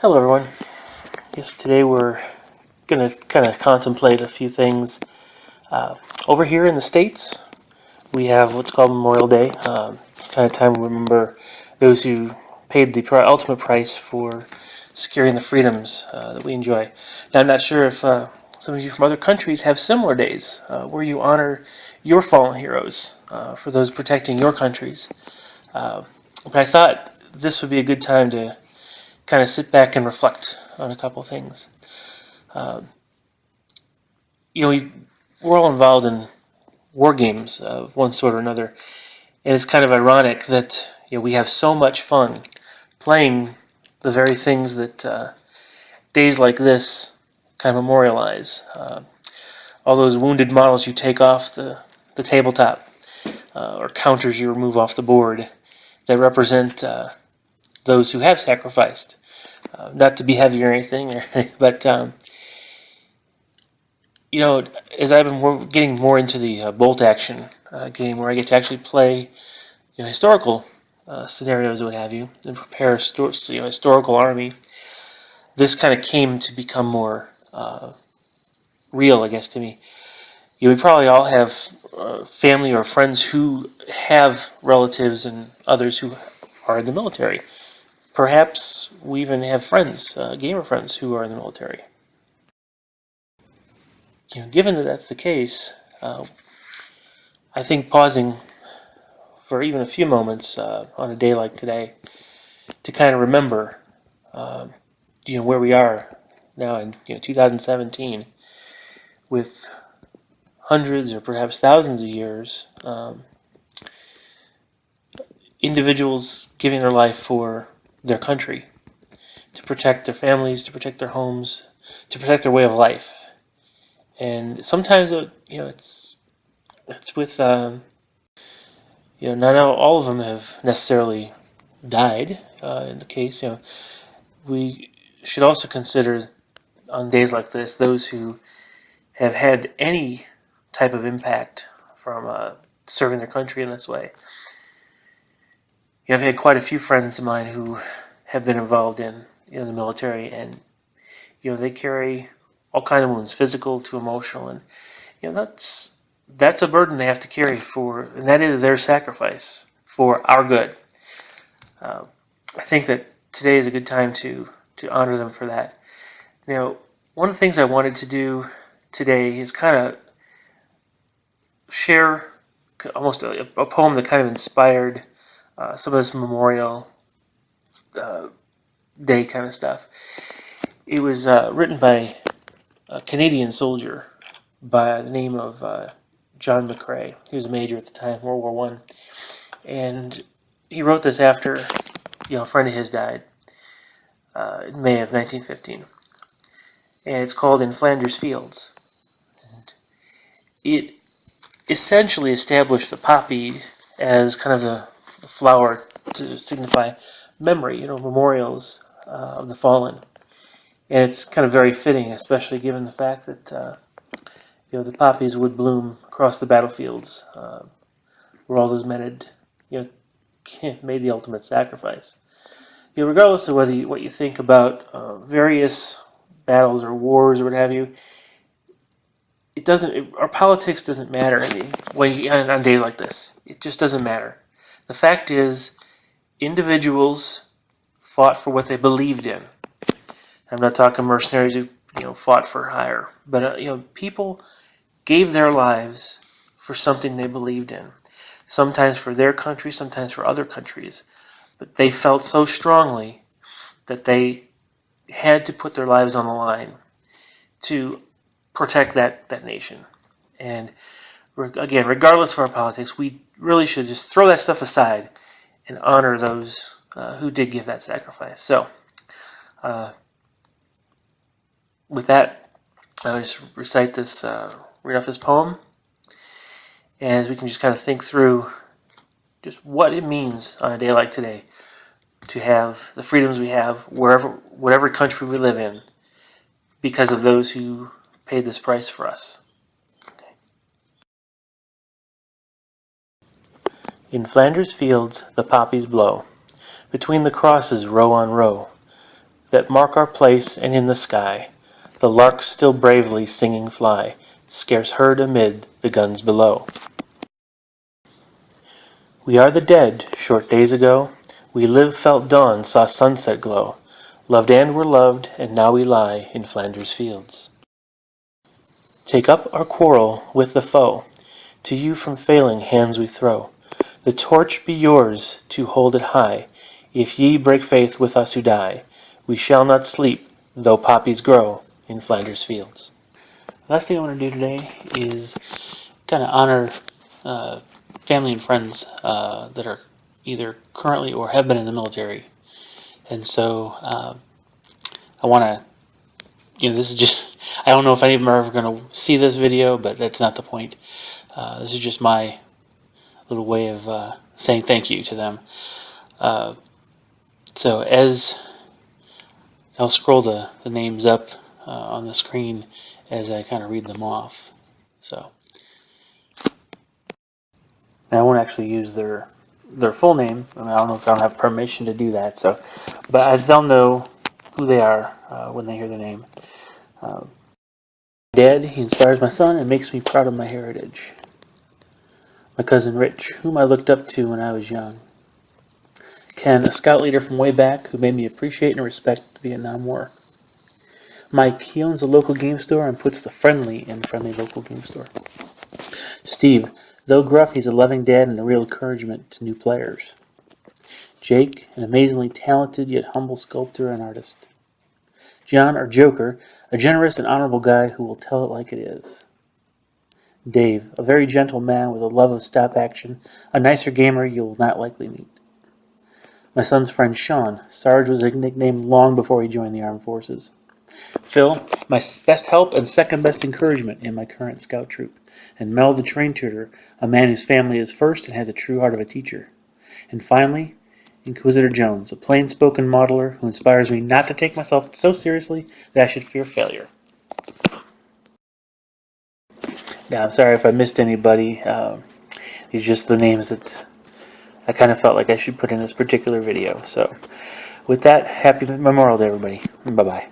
Hello, everyone. Yes, today we're going to kind of contemplate a few things. Over here in the States, we have what's called Memorial Day. It's kind of time to remember those who paid the ultimate price for securing the freedoms that we enjoy. Now, I'm not sure if some of you from other countries have similar days where you honor your fallen heroes for those protecting your countries. But I thought this would be a good time to kind of sit back and reflect on a couple things. We're all involved in war games of one sort or another, and it's kind of ironic that we have so much fun playing the very things that days like this kind of memorialize. All those wounded models you take off the tabletop, or counters you remove off the board, that represent those who have sacrificed. Not to be heavy or anything, but as I've been getting more into the bolt action game, where I get to actually play historical scenarios, what have you, and prepare a historical army, this kind of came to become more real, I guess, to me. We probably all have family or friends who have relatives and others who are in the military. Perhaps we even have friends, gamer friends, who are in the military. Given that that's the case, I think pausing for even a few moments on a day like today to kind of remember, where we are now in 2017, with hundreds or perhaps thousands of years, individuals giving their life for their country, to protect their families, to protect their homes, to protect their way of life. And sometimes, it's with, not all of them have necessarily died. In the case, we should also consider on days like this those who have had any type of impact from serving their country in this way. I've had quite a few friends of mine who have been involved in the military, and they carry all kind of wounds, physical to emotional, and that's a burden they have to carry and that is their sacrifice for our good. I think that today is a good time to honor them for that. One of the things I wanted to do today is kind of share almost a poem that kind of inspired some of this Memorial Day kind of stuff. It was written by a Canadian soldier by the name of John McCrae. He was a major at the time, World War One, and he wrote this after a friend of his died in May of 1915, and it's called "In Flanders Fields." And it essentially established the poppy as kind of the flower to signify memory, memorials of the fallen. And it's kind of very fitting, especially given the fact that the poppies would bloom across the battlefields where all those men had made the ultimate sacrifice. Regardless of what you think about various battles or wars or what have you, our politics doesn't matter on days like this. It just doesn't matter. The fact is, individuals fought for what they believed in. I'm not talking mercenaries who fought for hire, but people gave their lives for something they believed in. Sometimes for their country, sometimes for other countries, but they felt so strongly that they had to put their lives on the line to protect that nation. And again, regardless of our politics, we really should just throw that stuff aside and honor those who did give that sacrifice. So, with that, I'll just read off this poem, as we can just kind of think through just what it means on a day like today to have the freedoms we have whatever country we live in, because of those who paid this price for us. In Flanders fields the poppies blow, between the crosses row on row. that mark our place, and in the sky the larks still bravely singing fly, scarce heard amid the guns below. We are the dead, short days ago. We lived, felt dawn, saw sunset glow, loved and were loved, and now we lie in Flanders fields. Take up our quarrel with the foe, to you from failing hands we throw. The torch be yours to hold it high. If ye break faith with us who die, we shall not sleep, though poppies grow in Flanders fields. Last thing I want to do today is kind of honor family and friends that are either currently or have been in the military. And so I want to, this is just, I don't know if any of them are ever going to see this video, but that's not the point. This is just my little way of saying thank you to them. So as I'll scroll the names up on the screen as I kind of read them off. So now I won't actually use their full name. I don't know if I don't have permission to do that. So, but they'll know who they are when they hear the name. Dad, he inspires my son and makes me proud of my heritage. My cousin Rich, whom I looked up to when I was young. Ken, a scout leader from way back who made me appreciate and respect the Vietnam War. Mike, he owns a local game store and puts the friendly in friendly local game store. Steve, though gruff, he's a loving dad and a real encouragement to new players. Jake, an amazingly talented yet humble sculptor and artist. John, or Joker, a generous and honorable guy who will tell it like it is. Dave, a very gentle man with a love of stop action, a nicer gamer you'll not likely meet. My son's friend Sean, Sarge was his nickname long before he joined the armed forces. Phil, my best help and second best encouragement in my current scout troop. And Mel, the train tutor, a man whose family is first and has a true heart of a teacher. And finally, Inquisitor Jones, a plain-spoken modeler who inspires me not to take myself so seriously that I should fear failure. Now, I'm sorry if I missed anybody. These are just the names that I kind of felt like I should put in this particular video. So, with that, happy Memorial Day, everybody. Bye-bye.